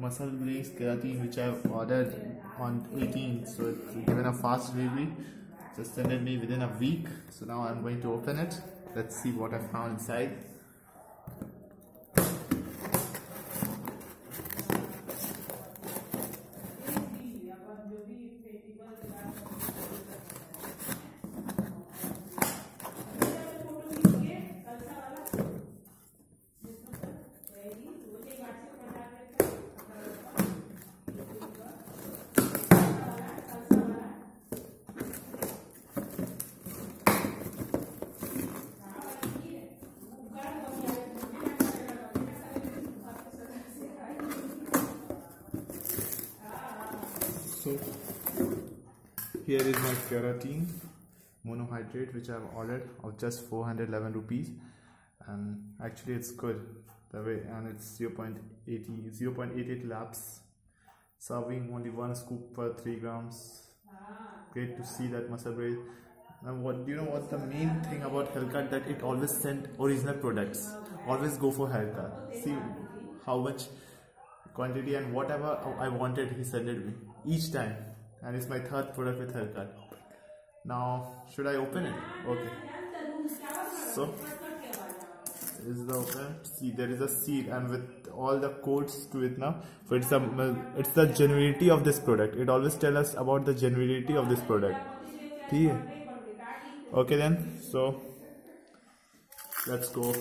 muscle brace keratin which I've ordered on 18th, so it's given a fast delivery, just sent me within a week. So now I'm going to open it. Let's see what I found inside. So here is my keratin monohydrate which I have ordered of just 411 rupees, and actually it's good the way, and it's 0.88 laps, serving only 1 scoop per 3 grams. Great to see that muscle brace. And what do you know what the main thing about Healthkart, that it always sent original products, always go for Healthkart. See how much quantity and whatever I wanted he sent it me each time, and it's my 3rd product with Healthkart. Now should I open it? Okay, so this is the open. See, there is a seal and with all the codes to it now. So it's the genuinity of this product. It always tells us about the genuinity of this product. Okay then, so let's go.